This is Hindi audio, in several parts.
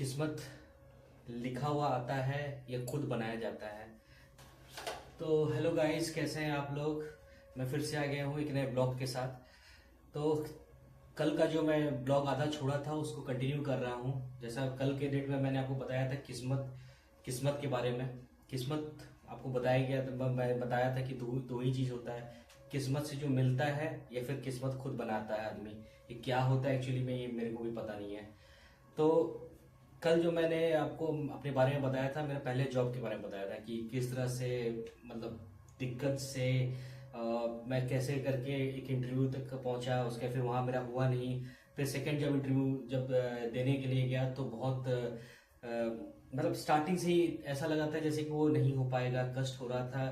किस्मत लिखा हुआ आता है या खुद बनाया जाता है। तो हेलो गाइस, कैसे हैं आप लोग। मैं फिर से आ गया हूँ एक नए ब्लॉग के साथ। तो कल का जो मैं ब्लॉग आधा छोड़ा था उसको कंटिन्यू कर रहा हूँ। जैसा कल के डेट में मैंने आपको बताया था किस्मत के बारे में। किस्मत आपको बताया गया था, मैं बताया था कि दो ही चीज होता है, किस्मत से जो मिलता है या फिर किस्मत खुद बनाता है आदमी। ये क्या होता है एक्चुअली में, ये मेरे को भी पता नहीं है। तो कल जो मैंने आपको अपने बारे में बताया था, मेरे पहले जॉब के बारे में बताया था कि किस तरह से मतलब दिक्कत से मैं कैसे करके एक इंटरव्यू तक पहुंचा। उसके फिर वहां मेरा हुआ नहीं। फिर सेकंड जब इंटरव्यू देने के लिए गया तो बहुत मतलब स्टार्टिंग से ही ऐसा लगा था जैसे कि वो नहीं हो पाएगा, कष्ट हो रहा था,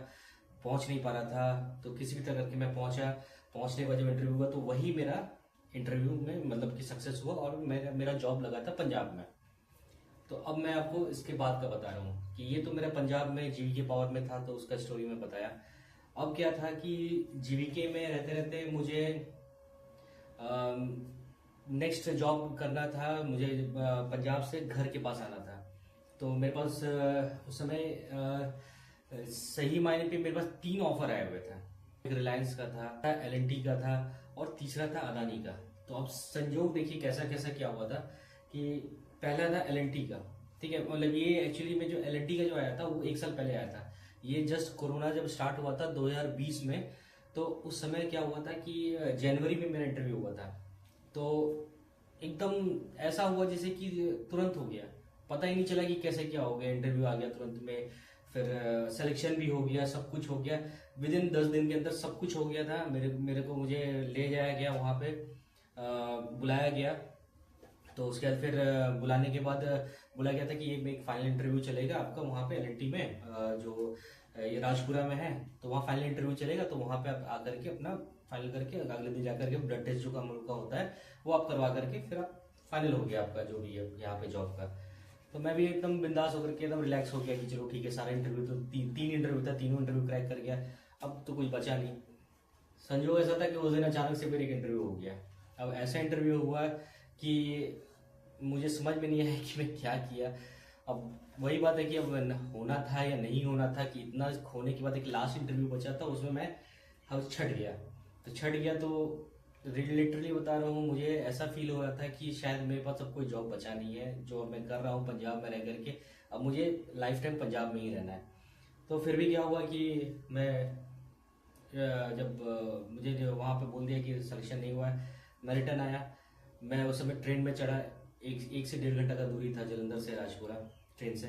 पहुंच नहीं पा रहा था। तो किसी भी तरह करके मैं पहुंचा। पहुंचने के बाद जब इंटरव्यू हुआ तो वही मेरा इंटरव्यू में मतलब कि सक्सेस हुआ और मेरा मेरा जॉब लगा था पंजाब में। तो अब मैं आपको इसके बाद का बता रहा हूँ कि ये तो मेरा पंजाब में जीवीके पावर में था, तो उसका स्टोरी में बताया। अब क्या था कि जीवीके में रहते रहते मुझे नेक्स्ट जॉब करना था। मुझे पंजाब से घर के पास आना था। तो मेरे पास उस समय सही मायने पे मेरे पास 3 ऑफर आए हुए थे। एक रिलायंस का था, एलएनटी का था और तीसरा था अदानी का। तो अब संजोग देखिए कैसा कैसा क्या हुआ था कि पहला था एलएनटी का। ठीक है, मतलब ये एक्चुअली में जो एलएनटी का जो आया था वो 1 साल पहले आया था। ये जस्ट कोरोना जब स्टार्ट हुआ था 2020 में, तो उस समय क्या हुआ था कि जनवरी में मेरा इंटरव्यू हुआ था। तो एकदम ऐसा हुआ जैसे कि तुरंत हो गया, पता ही नहीं चला कि कैसे क्या हो गया। इंटरव्यू आ गया तुरंत में, फिर सिलेक्शन भी हो गया, सब कुछ हो गया। विद इन 10 दिन के अंदर सब कुछ हो गया था। मेरे को मुझे ले जाया गया वहां पे, बुलाया गया। तो उसके बाद फिर बुलाने के बाद बोला गया था कि एक फाइनल इंटरव्यू चलेगा आपका वहाँ पे एलएनटी में, जो ये राजपुरा में है। तो वहाँ फाइनल इंटरव्यू चलेगा, तो वहाँ पे आप आकर के अपना फाइनल करके अगले दिन जाकर के ब्लड टेस्ट जो का होता है वो आप करवा करके फिर आप फाइनल हो गया आपका जो भी है यहाँ पे जॉब का। तो मैं भी एकदम बिंदास होकर के एकदम रिलैक्स हो गया कि चलो ठीक है, सारा इंटरव्यू तो तीन इंटरव्यू था, तीनों इंटरव्यू क्रैक कर गया, अब तो कुछ बचा नहीं। संजोग ऐसा था कि उस दिन अचानक से मेरा एक इंटरव्यू हो गया। अब ऐसा इंटरव्यू हुआ कि मुझे समझ में नहीं आया कि मैं क्या किया। अब वही बात है कि अब होना था या नहीं होना था, कि इतना होने के बाद एक लास्ट इंटरव्यू बचा था, उसमें मैं छट गया। तो छट गया तो लिटरली बता रहा हूँ, मुझे ऐसा फील हो रहा था कि शायद मेरे पास अब कोई जॉब बचा नहीं है। जो मैं कर रहा हूँ पंजाब में रह करके, अब मुझे लाइफ टाइम पंजाब में ही रहना है। तो फिर भी क्या हुआ कि मैं जब मुझे जो वहाँ पे बोल दिया कि सिलेक्शन नहीं हुआ है, मैं रिटर्न आया। मैं उस समय ट्रेन में चढ़ा, एक से 1.5 घंटा का दूरी था जलंधर से राजपुरा ट्रेन से।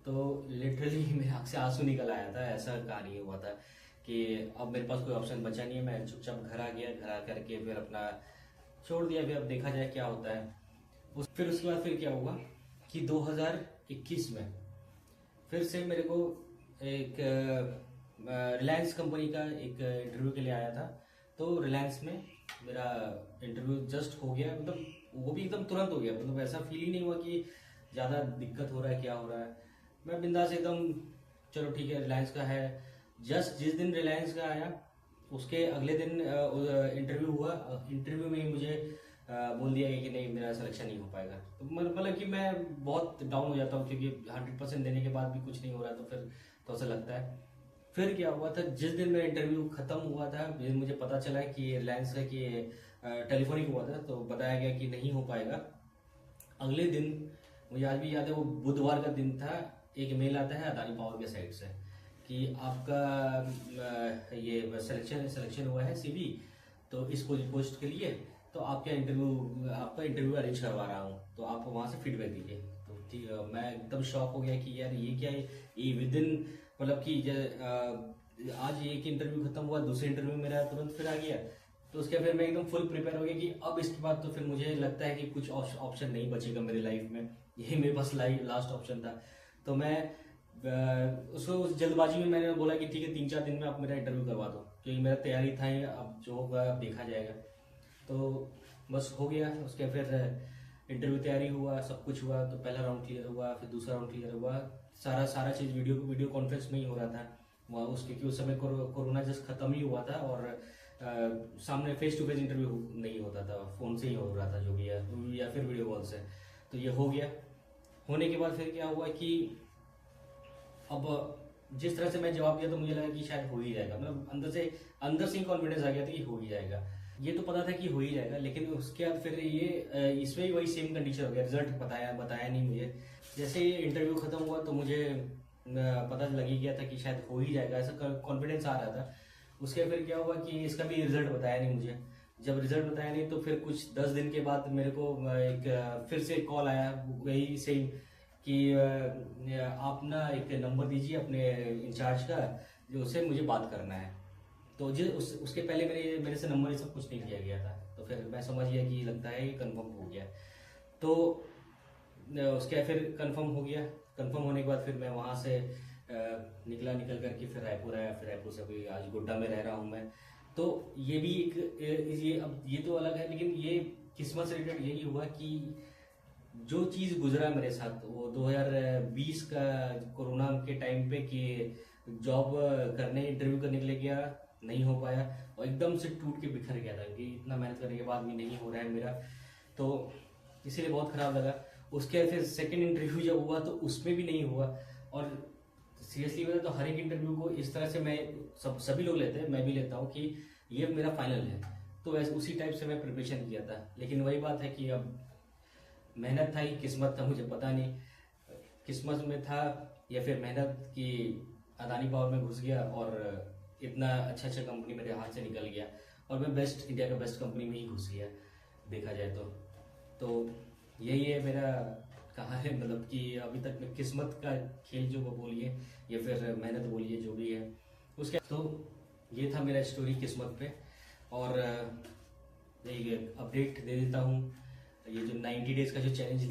तो लिटरली मेरे आँख से आंसू निकल आया था। ऐसा कहानी हुआ था कि अब मेरे पास कोई ऑप्शन बचा नहीं है। मैं चुपचाप घर आ गया, घर आ करके फिर अपना छोड़ दिया, फिर अब देखा जाए क्या होता है। फिर उसके बाद फिर क्या हुआ कि 2021 में फिर से मेरे को एक रिलायंस कंपनी का एक इंटरव्यू के लिए आया था। तो रिलायंस में मेरा इंटरव्यू जस्ट हो गया, मतलब वो भी एकदम तुरंत हो गया। मतलब ऐसा फील ही नहीं हुआ कि ज़्यादा दिक्कत हो रहा है, क्या हो रहा है। मैं बिंदास एकदम, चलो ठीक है रिलायंस का है। जस्ट जिस दिन रिलायंस का आया उसके अगले दिन इंटरव्यू हुआ। इंटरव्यू में ही मुझे बोल दिया गया कि नहीं, मेरा सिलेक्शन नहीं हो पाएगा। तो मतलब कि मैं बहुत डाउन हो जाता हूँ, क्योंकि 100% देने के बाद भी कुछ नहीं हो रहा, तो फिर तो ऐसा लगता है। फिर क्या हुआ था, जिस दिन मेरा इंटरव्यू खत्म हुआ था, जिस दिन मुझे पता चला कि रिलायंस का कि टेलीफोनिक हुआ था, तो बताया गया कि नहीं हो पाएगा। अगले दिन, मुझे आज भी याद है, वो बुधवार का दिन था, एक मेल आता है अदानी पावर के साइड से कि आपका ये सिलेक्शन हुआ है सीवी, तो इस पोस्ट के लिए, तो आपका इंटरव्यू अरेंज करवा रहा हूँ, तो आप वहां से फीडबैक दीजिए। तो ठीक, मैं एकदम शॉक हो गया कि यार ये क्या है। ये विद इन मतलब कि आज एक इंटरव्यू खत्म हुआ, दूसरे इंटरव्यू मेरा तुरंत फिर आ गया। तो उसके फिर मैं एकदम फुल प्रिपेयर हो गया कि अब इसके बाद तो फिर मुझे लगता है कि कुछ ऑप्शन नहीं बचेगा मेरी लाइफ में, यही मेरे पास लास्ट ऑप्शन था। तो मैं उसको उस जल्दबाजी में मैंने बोला कि ठीक है 3-4 दिन में आप मेरा इंटरव्यू करवा दो, क्योंकि मेरा तैयारी था, अब जो होगा अब देखा जाएगा। तो बस हो गया। उसके फिर इंटरव्यू तैयारी हुआ, सब कुछ हुआ। तो पहला राउंड क्लियर हुआ, फिर दूसरा राउंड क्लियर हुआ। सारा चीज वीडियो कॉन्फ्रेंस में ही हो रहा था वहाँ क्योंकि उस समय कोरोना जस्ट खत्म ही हुआ था, और सामने फेस टू फेस इंटरव्यू नहीं होता था, फोन से ही हो रहा था जो भी है, या फिर वीडियो कॉल से। तो ये हो गया। होने के बाद फिर क्या हुआ कि अब जिस तरह से मैं जवाब दिया तो मुझे लगा कि शायद हो ही जाएगा, मतलब अंदर से ही कॉन्फिडेंस आ गया था कि हो ही जाएगा। ये तो पता था कि हो ही जाएगा, लेकिन उसके बाद फिर ये इसमें भी वही सेम कंडीशन हो गया, रिजल्ट बताया नहीं मुझे। जैसे ये इंटरव्यू खत्म हुआ तो मुझे पता लग ही गया था कि शायद हो ही जाएगा, ऐसा कॉन्फिडेंस आ रहा था। उसके फिर क्या हुआ कि इसका भी रिजल्ट बताया नहीं मुझे। जब रिजल्ट बताया नहीं तो फिर कुछ 10 दिन के बाद मेरे को एक फिर से कॉल आया, वही सेम कि आप ना एक नंबर दीजिए अपने इंचार्ज का, जो उससे मुझे बात करना है। तो उसके पहले मेरे से नंबर ये सब कुछ नहीं लिया गया था, तो फिर मैं समझ गया कि लगता है ये कंफर्म हो गया। तो उसके फिर कंफर्म हो गया। कंफर्म होने के बाद फिर मैं वहाँ से निकल करके फिर रायपुर आया। फिर रायपुर से अभी आज गोड्डा में रह रहा हूँ मैं। तो ये भी एक अब ये तो अलग है, लेकिन ये किस्मत से रिलेटेड यही हुआ कि जो चीज़ गुजरा मेरे साथ वो 2020 का कोरोना के टाइम पे कि जॉब करने इंटरव्यू करने के लिए गया, नहीं हो पाया और एकदम से टूट के बिखर गया था कि इतना मेहनत करने के बाद भी नहीं हो रहा है मेरा, तो इसीलिए बहुत खराब लगा। उसके बाद फिर सेकंड इंटरव्यू जब हुआ तो उसमें भी नहीं हुआ। और सीरियसली बताया तो हर एक इंटरव्यू को इस तरह से मैं सभी लोग लेते हैं, मैं भी लेता हूँ कि ये मेरा फाइनल है, तो वैसे उसी टाइप से मैं प्रिपरेशन किया था। लेकिन वही बात है कि अब मेहनत था कि किस्मत था मुझे पता नहीं, किस्मत में था या फिर मेहनत की अदानी पावर में घुस गया और इतना अच्छा कंपनी मेरे हाथ से निकल गया और मैं इंडिया का बेस्ट कंपनी में ही घुस गया देखा जाए तो यही है मेरा कहा है, मतलब कि अभी तक मैं किस्मत का खेल जो वो बोलिए या फिर मेहनत बोलिए जो भी है उसके, तो ये था मेरा स्टोरी किस्मत पे। और यही अपडेट दे देता हूँ, ये जो 90 डेज का जो चैलेंज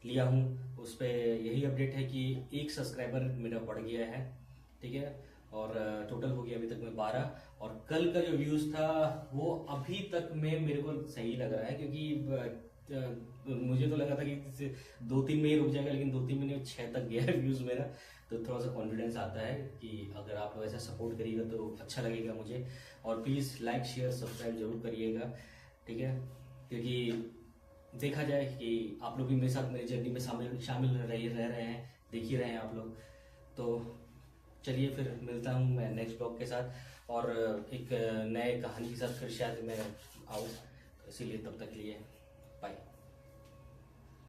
लिया हूँ उस पर यही अपडेट है कि 1 सब्सक्राइबर मेरा बढ़ गया है, ठीक है। और टोटल हो गया अभी तक में 12। और कल का जो व्यूज़ था वो अभी तक में मेरे को सही लग रहा है, क्योंकि मुझे तो लगा था कि 2-3 में ही रुक जाएगा, लेकिन 2-3 महीने में 6 तक गया है व्यूज़ मेरा। तो थोड़ा सा कॉन्फिडेंस आता है कि अगर आप लोग ऐसा सपोर्ट करिएगा तो अच्छा लगेगा मुझे। और प्लीज़ लाइक शेयर सब्सक्राइब जरूर करिएगा, ठीक है। क्योंकि देखा जाए कि आप लोग भी मेरे साथ मेरी जर्नी में शामिल रह रहे हैं, देख ही रहे हैं आप लोग। तो चलिए फिर मिलता हूँ मैं नेक्स्ट ब्लॉग के साथ और एक नए कहानी के साथ फिर शायद मैं आऊँ, इसीलिए तब तक के लिए बाय।